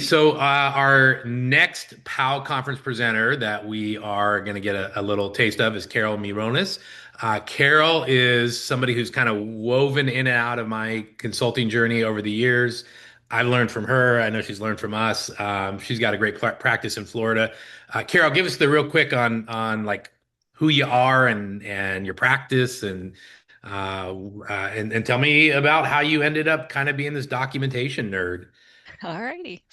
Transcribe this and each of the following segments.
So, our next POW conference presenter that we are going to get a little taste of is Carol Mirones. Carol is somebody who's kind of woven in and out of my consulting journey over the years. I've learned from her. I know she's learned from us. She's got a great practice in Florida. Carol, give us the real quick on like who you are and your practice and tell me about how you ended up kind of being this documentation nerd. All righty.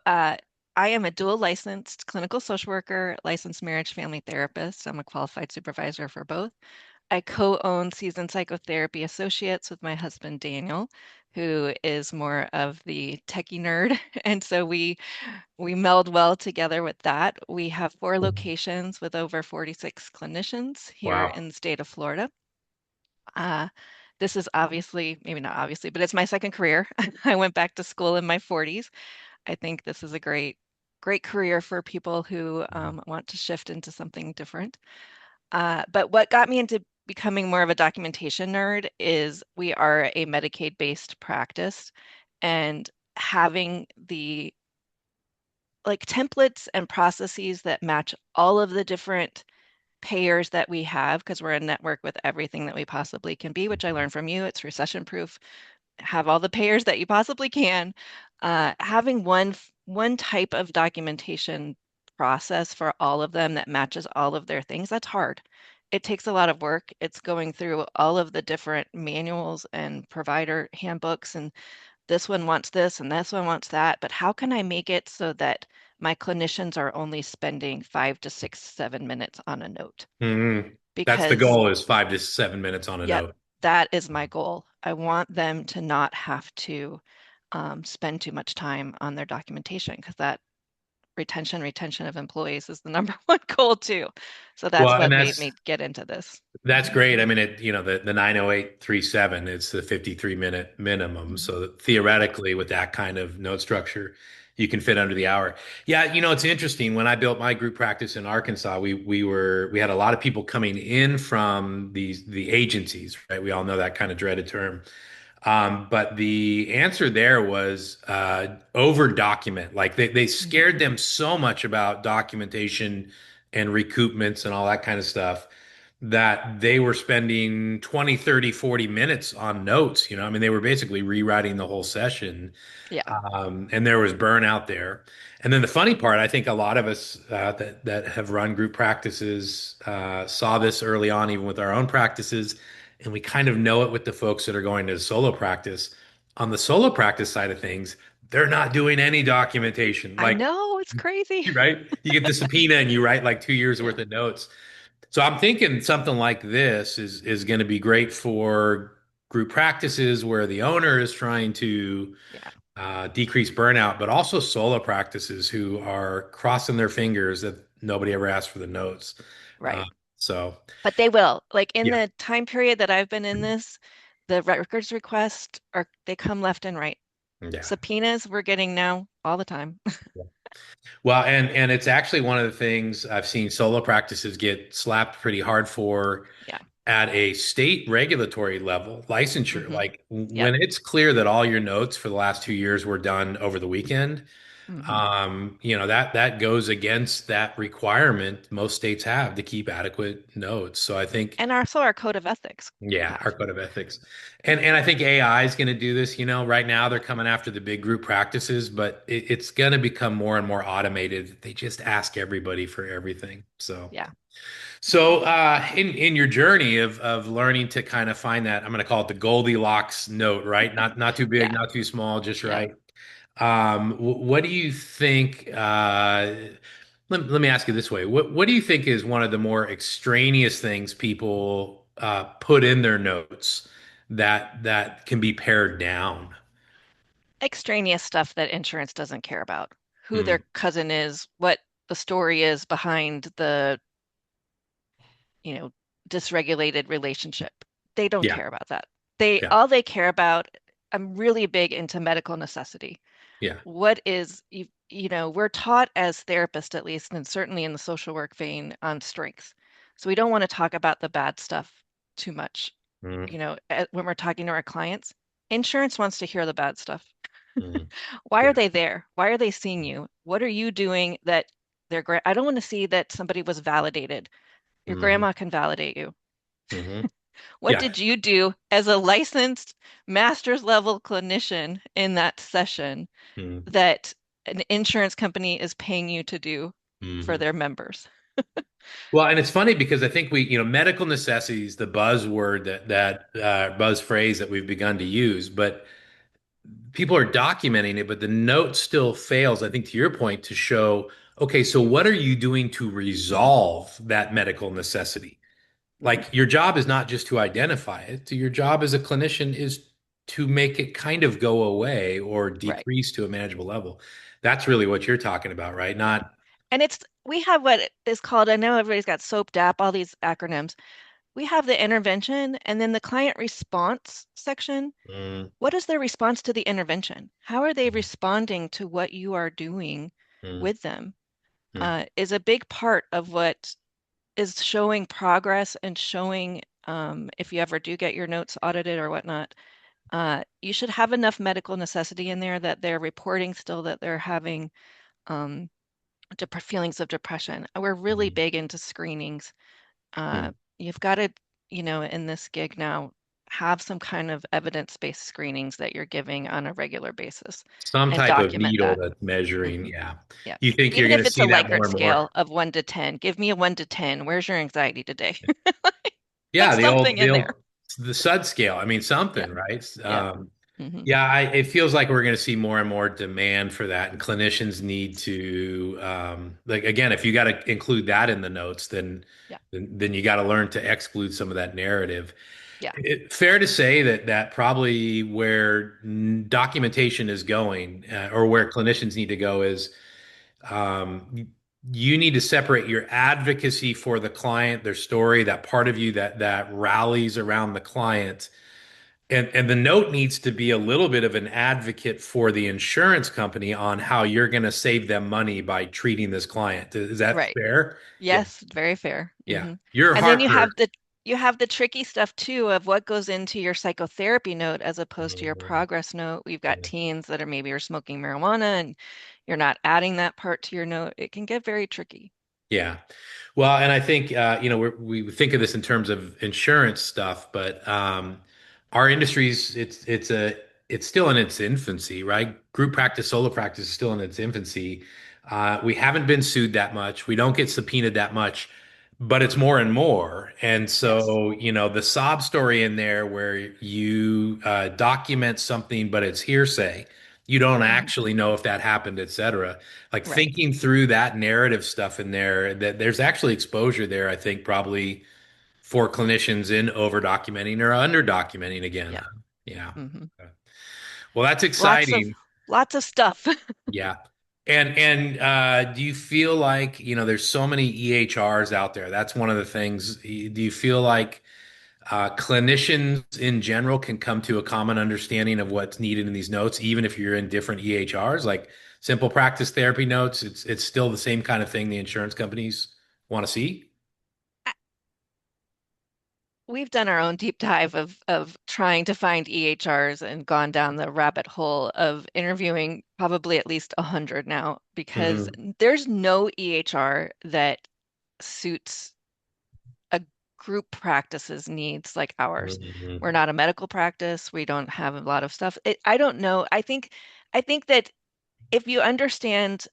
I am a dual licensed clinical social worker, licensed marriage family therapist. I'm a qualified supervisor for both. I co-own Seasoned Psychotherapy Associates with my husband Daniel, who is more of the techie nerd, and so we meld well together with that. We have 4 locations with over 46 clinicians here Wow. in the state of Florida. Uh, this is obviously, maybe not obviously, but it's my second career. I went back to school in my 40s. I think this is a great career for people who want to shift into something different. But what got me into becoming more of a documentation nerd is we are a Medicaid-based practice, and having the like templates and processes that match all of the different payers that we have, because we're a network with everything that we possibly can be, which I learned from you. It's recession proof. Have all the payers that you possibly can. Having one type of documentation process for all of them that matches all of their things, that's hard. It takes a lot of work. It's going through all of the different manuals and provider handbooks, and this one wants this and this one wants that. But how can I make it so that my clinicians are only spending 5 to 6, 7 minutes on a note? Mhm. That's the Because, goal is 5 to 7 minutes on a yep, note. that is my goal. I want them to not have to spend too much time on their documentation, because that retention of employees is the number one goal too. So that's Well, and what made that's me get into this. that's great. I mean, the 90837, it's the 53-minute minimum. Mhm. So theoretically, with that kind of note structure, you can fit under the hour. Yeah, it's interesting. When I built my group practice in Arkansas, we had a lot of people coming in from the agencies, right? We all know that kind of dreaded term. But the answer there was over document. Like they Mhm. scared them so much about documentation and recoupments and all that kind of stuff that they were spending 20, 30, 40 minutes on notes. I mean, they were basically rewriting the whole session. Yeah, And there was burnout there. And then the funny part, I think a lot of us that have run group practices saw this early on, even with our own practices, and we kind of know it with the folks that are going to solo practice. On the solo practice side of things, they're not doing any documentation. I Like, know, it's crazy. right? You get the subpoena and you write like 2 years Yeah, worth of notes. So I'm thinking something like this is going to be great for group practices where the owner is trying to yeah, decrease burnout, but also solo practices who are crossing their fingers that nobody ever asked for the notes. Uh, right. so But they will. Like in yeah, the time period that I've been in this, the records requests are they come left and right. yeah. Subpoenas we're getting now all the time. Well, and it's actually one of the things I've seen solo practices get slapped pretty hard for Yeah. at a state regulatory level, licensure. Hmm. Like Yep. when it's clear that all your notes for the last 2 years were done over the weekend, Hmm. that goes against that requirement most states have to keep adequate notes. So I think, And also our code of ethics we yeah, our have. code of ethics. And I think AI is going to do this. Right now they're coming after the big group practices, but it's going to become more and more automated. They just ask everybody for everything. So Yeah. in your journey of learning to kind of find that, I'm going to call it the Goldilocks note, right? Not too big, Yeah. not too small, just Yep. right. What do you think? Let me ask you this way: what do you think is one of the more extraneous things people put in their notes that can be pared down? Extraneous stuff that insurance doesn't care about. Who Hmm. their cousin is, what the story is behind the, you know, dysregulated relationship. They don't Yeah, care about that. They yeah, all they care about, I'm really big into medical necessity. yeah. What is we're taught as therapists at least, and certainly in the social work vein, on strengths. So we don't want to talk about the bad stuff too much, Hmm. when we're talking to our clients. Insurance wants to hear the bad stuff. Mhm. Why are Yeah. they there? Why are they seeing you? What are you doing that I don't want to see that somebody was validated. Your Hmm. grandma can validate you. Hmm. What Yeah. did you do as a licensed master's level clinician in that session that an insurance company is paying you to do for Hmm. their members? Well, and it's funny because I think medical necessities, the buzzword that buzz phrase that we've begun to use, but people are documenting it, but the note still fails, I think, to your point, to show, okay, so what are you doing to resolve that medical necessity? Mhm. Like your job is not just to identify it. Your job as a clinician is to make it kind of go away or Right. decrease to a manageable level. That's really what you're talking about, right? Yeah. Not, And we have what is called, I know everybody's got SOAP, DAP, all these acronyms. We have the intervention and then the client response section. mm, What is their response to the intervention? How are they mm, responding to what you are doing mm, with them? mm. Is a big part of what is showing progress and showing if you ever do get your notes audited or whatnot, you should have enough medical necessity in there that they're reporting still that they're having um, feelings of depression. We're really Mm, big into screenings. mm. You've got to, in this gig now, have some kind of evidence-based screenings that you're giving on a regular basis Some and type of document needle that. that's measuring. Hmm. Yeah. Yeah. You think you're Even going if to it's a see that Likert more and more? scale of 1 to 10, give me a 1 to 10. Where's your anxiety today? Put Yeah, something in there. the SUD scale. I mean, Yeah. something, right? Yeah. Hmm. Yeah, it feels like we're going to see more and more demand for that, and clinicians need to, like, again, if you got to include that in the notes, Yeah. then you got to learn to exclude some of that narrative. Yeah. Fair to say that probably where documentation is going, or Yeah. where clinicians need to go is, um, you need to separate your advocacy for the client, their story, that part of you that rallies around the client, and the note needs to be a little bit of an advocate for the insurance company on how you're going to save them money by treating this client. Is that Right. fair? Yeah. Yes, very fair. Yeah. Hmm. Your And then Hartford. you have the tricky stuff too of what goes into your psychotherapy note as opposed to your Mhm. progress note. We've got Yeah. teens that are maybe are smoking marijuana and you're not adding that part to your note. It can get very tricky. Yeah. Well, and I think we think of this in terms of insurance stuff, but our industry's it's still in its infancy, right? Group practice, solo practice is still in its infancy. We haven't been sued that much. We don't get subpoenaed that much, but it's more and more. And Yes. so, the sob story in there where you document something, but it's hearsay. You don't Hmm. actually know if that happened, et cetera. Like Right. thinking through that narrative stuff in there, that there's actually exposure there, I think, probably for clinicians in over documenting or under documenting again. Yeah. Yeah. Hmm. Well, that's Lots of exciting. lots of stuff. Yeah. And do you feel like, there's so many EHRs out there? That's one of the things. Do you feel like clinicians in general can come to a common understanding of what's needed in these notes, even if you're in different EHRs, like simple practice therapy notes? It's still the same kind of thing the insurance companies want to see. We've done our own deep dive of trying to find EHRs and gone down the rabbit hole of interviewing probably at least 100 now because Hmm. there's no EHR that suits a group practice's needs like ours. We're Hmm. not a medical practice. We don't have a lot of stuff. I don't know. I think that if you understand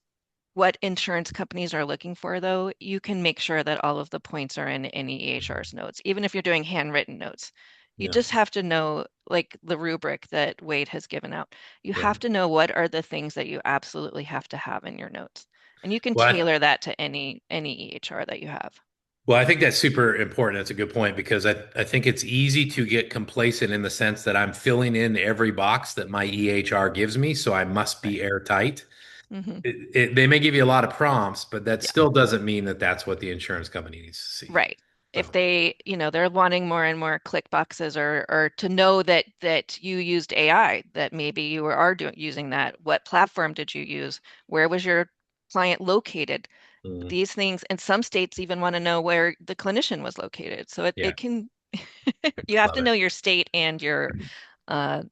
what insurance companies are looking for, though, you can make sure that all of the points are in any EHR's notes, even if you're doing handwritten notes. You Yeah. just have to know, like the rubric that Wade has given out. You Yeah. have to know what are the things that you absolutely have to have in your notes. And you can Well, I, tailor that to any EHR that you have. well, I think that's super important. That's a good point because I think it's easy to get complacent in the sense that I'm filling in every box that my EHR gives me, so I must Right. be airtight. Hmm. They may give you a lot of prompts, but that Yeah. still doesn't mean that that's what the insurance company needs to see. Right. If So, they're wanting more and more click boxes or to know that you used AI, that maybe you are doing using that. What platform did you use? Where was your client located? mm, These things, and some states even want to know where the clinician was located. So yeah, it can, you have love to know it. your state and your, uh,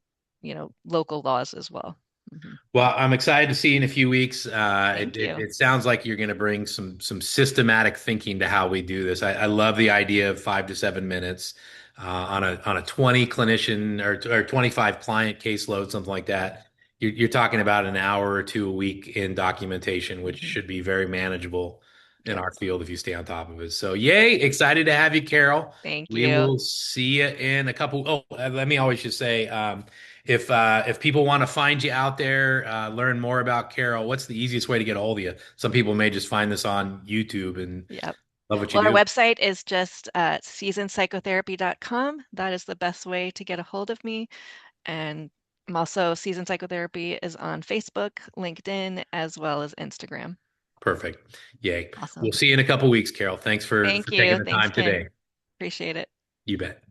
local laws as well. Mhm. Well, I'm excited to see you in a few weeks. Thank you. It sounds like you're going to bring some systematic thinking to how we do this. I love the idea of 5 to 7 minutes on a 20 clinician or 25 client caseload, something like that. You're talking about an hour or two a week in documentation, which Mhm. should be very manageable in Yep. our field if you stay on top of it. So, yay! Excited to have you, Carol. Thank We you. will see you in a couple. Oh, let me always just say. If people want to find you out there, learn more about Carol, what's the easiest way to get a hold of you? Some people may just find this on YouTube and Yep. love what you Well, our do. website is just seasonpsychotherapy.com. That is the best way to get a hold of me. And I'm also Season Psychotherapy is on Facebook, LinkedIn, as well as Instagram. Perfect. Yay. We'll Awesome. see you in a couple weeks, Carol. Thanks for Thank taking you. the Thanks, time Ken. today. Appreciate it. You bet.